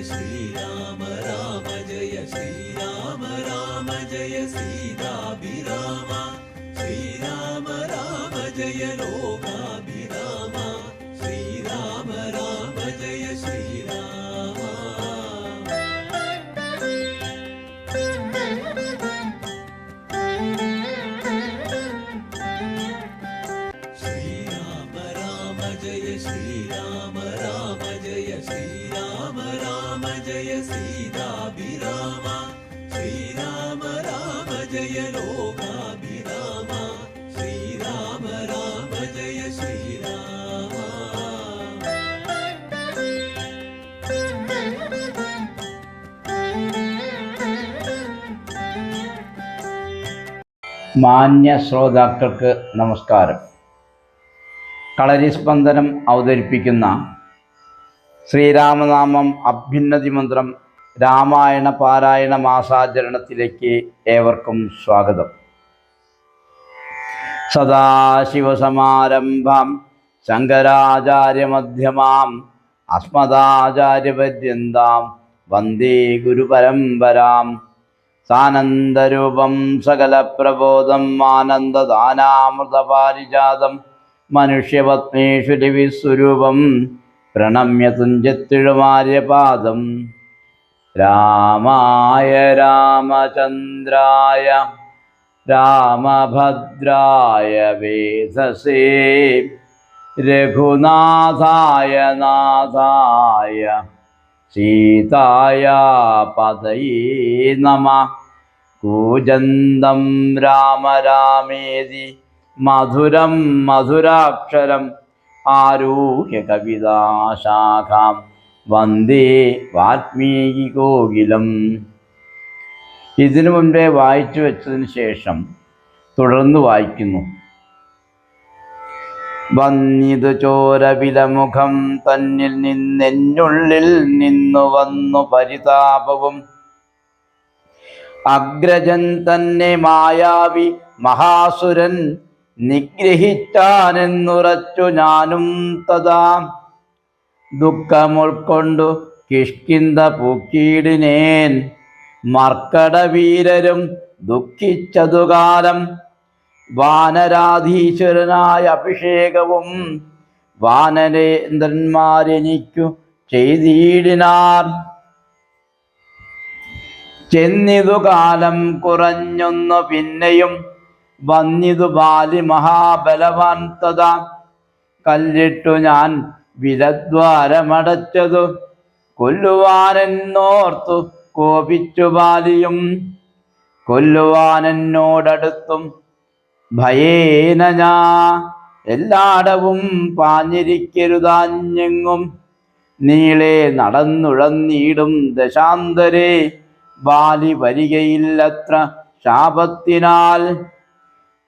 श्रीराम राम जय श्रीराम राम जय सीताभिराम श्रीराम राम जय लोकाभिराम श्रीराम राम जय श्रीराम श्रीराम राम जय श्रीराम राम जय श्रीराम राम जय सीताभिराम श्रीराम राम जय लोकाभिराम श्रीराम राम जय श्रीराम മാന്യ ശ്രോതാക്കൾക്ക് നമസ്കാരം. കളരിസ്പന്ദനം അവതരിപ്പിക്കുന്ന ശ്രീരാമനാമം അഭ്യുന്നതി മന്ത്രം രാമായണ പാരായണ മാസാചരണത്തിലേക്ക് ഏവർക്കും സ്വാഗതം. സദാശിവസമാരംഭാം ശങ്കരാചാര്യമധ്യമാം അസ്മദാചാര്യപര്യന്താം വന്ദേ ഗുരുപരമ്പരാം. സാനന്ദരൂപം സകലപ്രബോധം ആനന്ദദാനാമൃതപാരിജാതം മനുഷ്യപത്നീഷു രവിസ്വരൂപം പ്രണമ്യ തുഞ്ചത്തിഴുമാര്യപാദം. രാമായ രാമചന്ദ്രായ രാമഭദ്രായ വേധസേ രഘുനാഥായ നാഥായ സീതായ പതയേ നമഃ. കൂജന്തം രാമ രാമേതി മധുരം മധുരാക്ഷരം ആരൂഹ്യ കവിതാശാഖാം വന്ദേ വാൽമീകികോകിലം. ഇതിനു മുൻപേ വായിച്ചു വെച്ചതിന് ശേഷം തുടർന്ന് വായിക്കുന്നു. വന്നിതു ചോരവിലമുഖം തന്നിൽ നിന്നെന്നുള്ളിൽ നിന്നു വന്നു പരിതാപവും. അഗ്രജൻ തന്നെ മായാവി മഹാസുരൻ നിഗ്രഹിച്ചാനെന്നുറച്ചു ഞാനും തഥാ. ദുഃഖമുൾക്കൊണ്ടു കിഷ്കിന്ധ പൂക്കീടിനേൻ മർക്കടവീരരും ദുഃഖിച്ചതുകാലം. വാനരാധീശ്വരനായ അഭിഷേകവും വാനരേന്ദ്രന്മാരെനിക്കു ചെയ്തിടിനാർ. ചെന്നിതു കാലം കുറഞ്ഞൊന്നു പിന്നെയും വന്നിതു ബാലി മഹാബലവാൻ തഥാ. കല്ലിട്ടു ഞാൻ വിലദ്വാരമടച്ചതു കൊല്ലുവാനെന്നോർത്തു കോപിച്ചു ബാലിയും. കൊല്ലുവാനെന്നോടടുത്തും ഭയേന ഞാ എല്ലായിടവും പാഞ്ഞിരിക്കരുതാഞ്ഞെങ്ങും. നീളെ നടന്നുഴന്നീടും ദശാന്തരേ ബാലി വരികയില്ലത്ര ശാപത്തിനാൽ.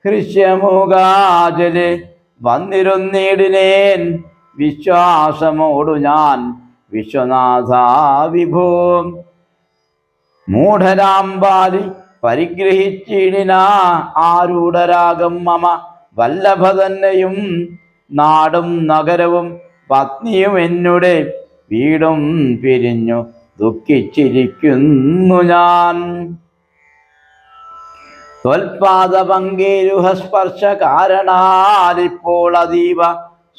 ഹൃശ്യമുഖാജല് വന്നിരുന്നീടിനേൻ വിശ്വാസമോടു ഞാൻ വിശ്വനാഥാ വിഭോ. മൂഢരാം ബാലി പരിഗ്രഹിച്ചിടിന ആരൂഢരാഗം മമ വല്ലഭ തന്നെയും. നാടും നഗരവും പത്നിയും എന്നുടെ വീടും പിരിഞ്ഞു ദുഃഖിച്ചിരിക്കുന്നു ഞാൻ. ത്വൽപാദപങ്കേരുഹസ്പർശ കാരണാലിപ്പോൾ അതീവ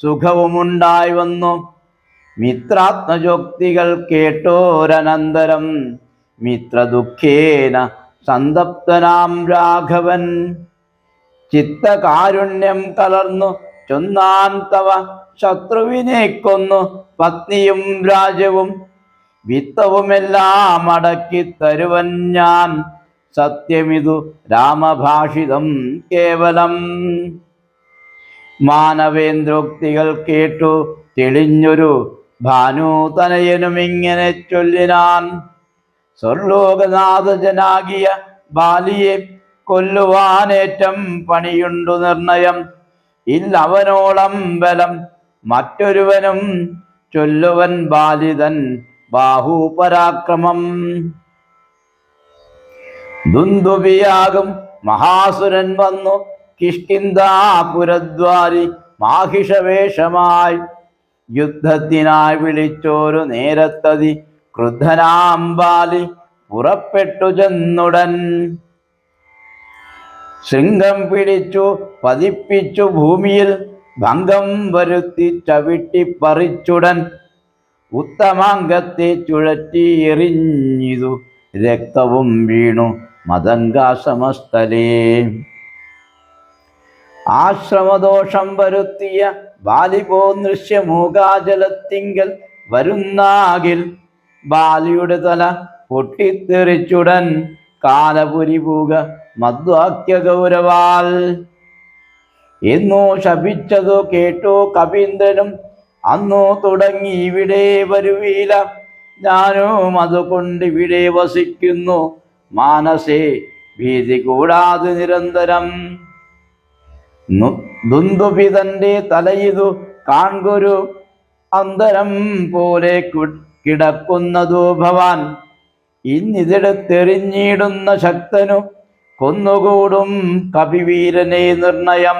സുഖവുമുണ്ടായി വന്നു. മിത്രാത്മജോക്തികൾ കേട്ടോരനന്തരം മിത്രദുഃഖേന സന്തപ്തനാം രാഘവൻ. ചിത്തകാരുണ്യം കലർന്നു ചൊന്നാൻ തവ ശത്രുവിനെ കൊന്നു പത്നിയും രാജ്യവും. വിത്തവുമെല്ലാം അടക്കി തരുവൻ ഞാൻ സത്യമിതു രാമഭാഷിതം കേവലം. മാനവേന്ദ്രോക്തികൾ കേട്ടു തെളിഞ്ഞൊരു ഭാനുതനയനും ഇങ്ങനെ ചൊല്ലിനാൻ. സ്വർലോകനാഥജനാകിയ ബാലിയെ കൊല്ലുവാനേറ്റം പണിയുണ്ടു നിർണയം. ഇല്ലവനോളം ബലം മറ്റൊരുവനും ചൊല്ലുവൻ ബാലിതൻ ബാഹുപരാക്രമം. ദുന്ദുഭിയാകും മഹാസുരൻ വന്നു കിഷ്കിന്ധാപുരദ്വാരി മാഹിഷവേഷമായി. യുദ്ധത്തിനായി വിളിച്ചോരു നേരത്തതി ക്രുദ്ധനാം ബാലി പുറപ്പെട്ടു ചെന്നുടൻ. ശൃംഗം പിടിച്ചു പതിപ്പിച്ചു ഭൂമിയിൽ ഭംഗം വരുത്തി ചവിട്ടിപ്പറിച്ചുടൻ. ഉത്തമാംഗത്തെ ചുഴറ്റി എറിഞ്ഞിതു രക്തവും വീണു മതംഗാശ്രമസ്ഥലേ. ആശ്രമദോഷം വരുത്തിയ ബാലിപോ ദൃശ്യമൂകാജലത്തിങ്കൽ വരുന്നാകിൽ ബാലിയുടെ തല പൊട്ടിത്തെറിച്ചുടൻ കാലപുരിപൂക മദ്വാക്യ ഗൗരവാൽ എന്നോ ശപിച്ചതു കേട്ടു കവീന്ദ്രനും. അന്നു തുടങ്ങി ഇവിടെ വരുവീല, ഞാനും അതുകൊണ്ടിവിടെ വസിക്കുന്നു മാനസേ ഭീതി കൂടാതെ നിരന്തരം. ദുന്ദുഭിതന്റെ തലയിതു കാൺകൊരു അന്തരം പോലെ കിടക്കുന്നതു ഭവാൻ. ഇന്നിതെടുത്തെറിഞ്ഞിടുന്ന ശക്തനു കൊന്നുകൂടും കപിവീരനെ നിർണയം.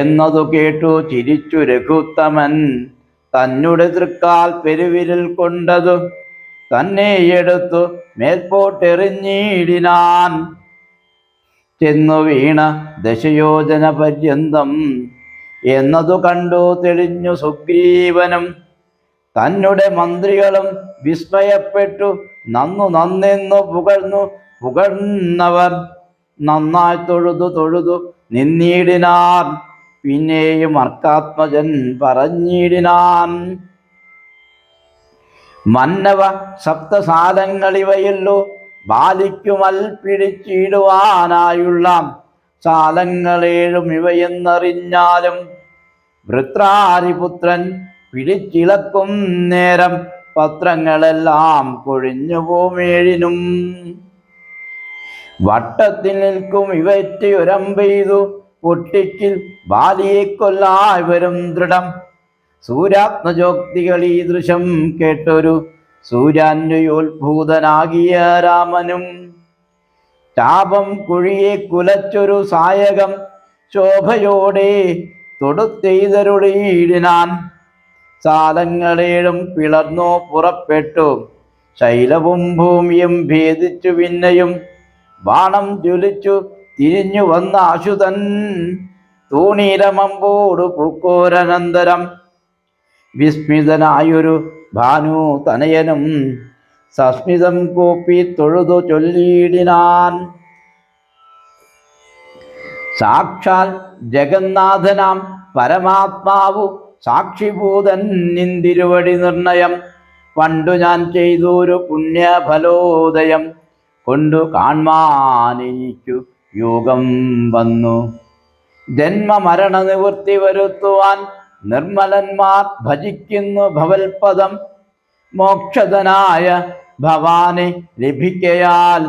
എന്നതു കേട്ടു ചിരിച്ചു രഘുത്തമൻ. തന്നുടെ തൃക്കാൽ പെരുവിരൽ കൊണ്ടതു തന്നെ എടുത്തു മേൽപോട്ടെറിഞ്ഞിടിനാൻ. ചെന്നു വീണ ദശയോജന പര്യന്തം എന്നതു കണ്ടു തെളിഞ്ഞു സുഗ്രീവനും. തന്നുടെ മന്ത്രികളും വിസ്മയപ്പെട്ടു നന്നെന്നു പുകഴ്ന്നവർ നന്നായി തൊഴുതു നിന്നിടിനാർ. പിന്നെയും അർക്കാത്മജൻ പറഞ്ഞിടിനാൻ, മന്നവ സപ്തസാലങ്ങളിവയല്ലോ ബാലിക്കുമൽ പിടിച്ചിടുവാനായുള്ള സാലങ്ങളേഴും ഇവയെന്നറിഞ്ഞാലും വൃത്രാരിപുത്രൻ പിടിച്ചിളക്കും നേരം പത്രങ്ങളെല്ലാം കൊഴിഞ്ഞു പോമേഴിനും. വട്ടത്തിൽ നിൽക്കും ഇവറ്റയൊരമ്പെയ്തു പൊട്ടിക്കിൽ ബാലിയെ കൊല്ലായി വരും ദൃഢം. സൂര്യാത്മജോക്തികൾ ഈ ദൃശ്യം കേട്ടൊരു സൂര്യാന്വയോത്ഭൂതനാകിയ രാമനും ചാപം കുഴിയെ കുലച്ചൊരു സായകം ശോഭയോടെ തൊടുത്തെയ്തരുളിയിടിനാൻ. സാലങ്ങളേഴും പിളർന്നു പുറപ്പെട്ടു ശൈലവും ഭൂമിയും ഭേദിച്ചു. പിന്നെയും ബാണം ജ്വലിച്ചു തിരിഞ്ഞു വന്ന അശുതൻ തൂണീരമമ്പോടു പൂക്കോരനന്തരം. വിസ്മിതനായൊരു ഭാനു തനയനും സസ്മിതം കൂപ്പി തൊഴുതു ചൊല്ലിയിടിനാൻ, സാക്ഷാൽ ജഗന്നാഥനാം പരമാത്മാവു സാക്ഷിഭൂതൻ നിന്തിരുവടി നിർണയം. പണ്ടു ഞാൻ ചെയ്തൊരു പുണ്യഫലോദയം കൊണ്ടു കാൺമാനെനിക്കു യോഗം വന്നു. ജന്മമരണ നിവൃത്തി വരുത്തുവാൻ നിർമ്മലന്മാർ ഭജിക്കുന്നു ഭവൽപദം. മോക്ഷതനായ ഭവാനെ ലഭിക്കയാൽ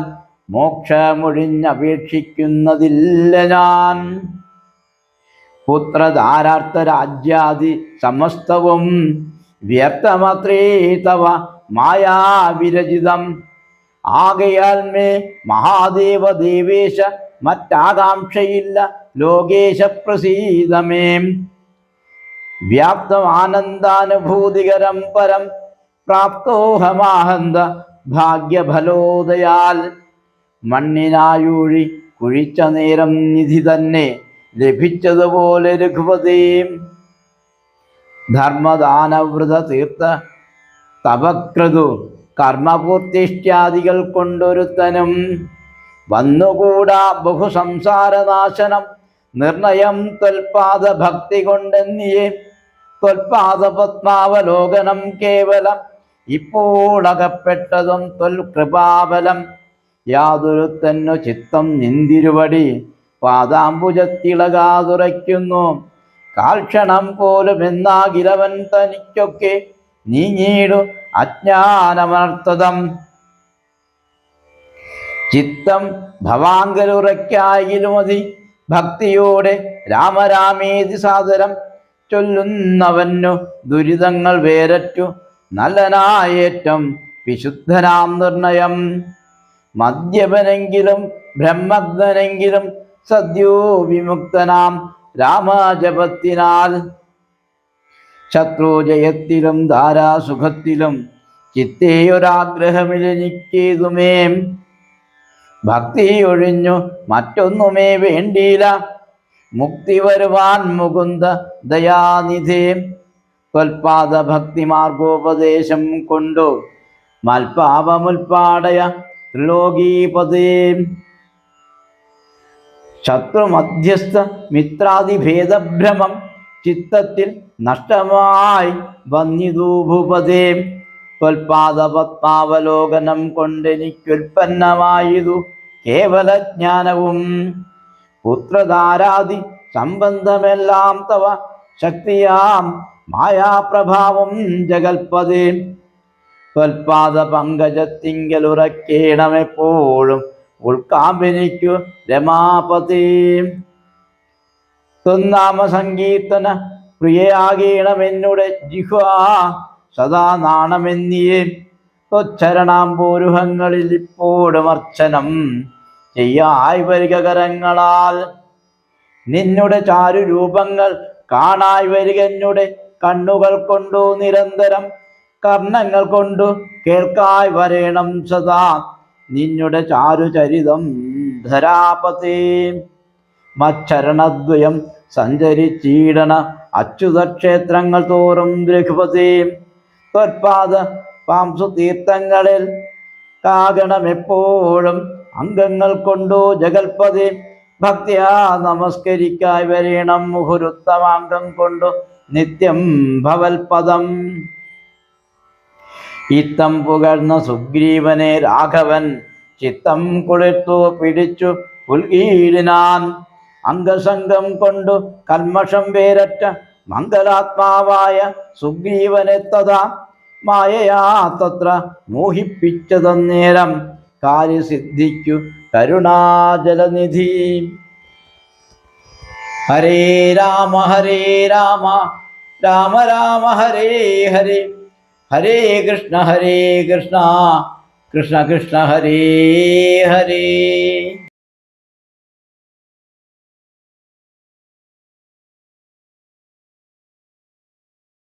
മോക്ഷമൊഴിഞ്ഞപേക്ഷിക്കുന്നതില്ല ഞാൻ. പുത്രധാരാർത്ഥ രാജ്യാദി സമസ്തവും വ്യർത്ഥമത്രേ തവ മായാവിരചിതം. ആകയാൽ മേ മഹാദേവ ദേവേശ മറ്റാകാംക്ഷയില്ല ലോകേശ പ്രസീദമേ. വ്യാപ്തം ആനന്ദാനുഭൂതികരം പരം പ്രാപ്തോഹമാഹന്ത ഭാഗ്യഫലോദയാൽ. മണ്ണിനായൂഴി കുഴിച്ച നേരം നിധി തന്നെ ലഭിച്ചതുപോലെ രഘുപതേ. ധർമ്മദാനവ്രത തീർത്ഥ തപക്രതു കർമ്മപൂർത്തിഷ്ട്യാദികൾ കൊണ്ടൊരുത്തനും വന്നുകൂടാ ബഹുസംസാരനാശനം നിർണയം ത്വൽപാദ ഭക്തി കൊണ്ടെന്നിയേ. ത്വൽപാദ പത്മാവലോകനം കേവലം ഇപ്പോൾ അകപ്പെട്ടതും ത്വൽകൃപാബലം. യാതൊരുത്തന്നു ചിത്തം നിന്തിരുവടി പാദാംബുജത്തിളകാതുറയ്ക്കുന്നു. കാൽക്ഷണം പോലും എന്നാകിലവൻ തനിക്കൊക്കെ നീങ്ങിയിടു അജ്ഞാനമർത്ഥതം. ചിത്തം ഭവാങ്കലുറയ്ക്കായിലുമതി ഭക്തിയോടെ രാമരാമേതി സാദരം ചൊല്ലുന്നവന്നു ദുരിതങ്ങൾ വേരറ്റു നല്ലനായേറ്റം വിശുദ്ധനാം നിർണയം. മദ്യപനെങ്കിലും ബ്രഹ്മജ്ഞനെങ്കിലും സദ്യോ വിമുക്തനാം രാമജപത്തിനാൽ ശത്രുജയത്തിലും ധാരാസുഖത്തിലും ചിത്തേയൊരാഗ്രഹമില്ലെനിക്കേതുമേ. ഭക്തി ഒഴിഞ്ഞു മറ്റൊന്നുമേ വേണ്ടിയില്ല, മുക്തി വരുവാൻ മുകുന്ദ ദയാനിധേ. ത്വൽപാദ ഭക്തി മാർഗോപദേശം കൊണ്ടു മൽപാപമുൽപാടയ ത്രിലോകീപദേ. ശത്രുമധ്യസ്ഥ മിത്രാദിഭേദഭ്രമം ചിത്തത്തിൽ നഷ്ടമായി വന്നിതു ഭൂപദേ. ത്വൽപാദപത്മാവലോകനം കൊണ്ടെനിക്കുൽപ്പന്നമായതു കേവലജ്ഞാനവും. പുത്രധാരാദി സംബന്ധമെല്ലാം തവ ശക്തിയാം മായാപ്രഭാവം ജഗൽപദേ. ത്വൽപാദ പങ്കജത്തിങ്കലുറക്കേണമെപ്പോഴും ഉൾക്കാമ്പെനിക്കു രമാപതേ. ത്വന്നാമ സങ്കീർത്തന പ്രിയയാകേണമെന്നുടെ ജിഹ്വാ സദാ നാണമെന്നിയേ. ത്വച്ചരണാംബോരുഹങ്ങളിൽ ഇപ്പോഴും അർച്ചനം ചെയ്യായി വരിക കരങ്ങളാൽ. നിന്നുടെ ചാരുരൂപങ്ങൾ കാണായി വരിക എന്നുടെ കണ്ണുകൾ കൊണ്ടു നിരന്തരം. കർണങ്ങൾ കൊണ്ടു കേൾക്കായി വരേണം സദാ നിന്നുടെ ചാരുചരിതം ധരാപതേ. മച്ചരണദ്വയം സഞ്ചരിച്ചീടണ അച്യുതക്ഷേത്രങ്ങൾ തോറും രഘുപതേ. ത്വൽപാദ പാംസു തീർത്ഥങ്ങളിൽ കാകണമെപ്പോഴും അംഗങ്ങൾ കൊണ്ടു ജഗൽപതേ. ഭക്തിയാ നമസ്കരിക്കായി വരേണം മുഹുരുത്തമാംഗം കൊണ്ടു നിത്യം ഭവൽപദം. ഇത്തം പുകഴ്ന്ന സുഗ്രീവനെ രാഘവൻ ചിത്തം കുളിർത്തു പിടിച്ചു പുൽകീഴിനാൻ. അംഗസംഗം കൊണ്ടു കൽമഷം വേരറ്റ മംഗലാത്മാവായ സുഗ്രീവനെ തഥാ മായയാ തത്ര മോഹിപ്പിച്ചതന്നേരം കാര്യസിദ്ധിക്കു കരുണാജലനിധി. ഹരേ രാമ രാമ രാമ ഹരേ ഹരേ, ഹരേ കൃഷ്ണ കൃഷ്ണ കൃഷ്ണ ഹരേ ഹരേ.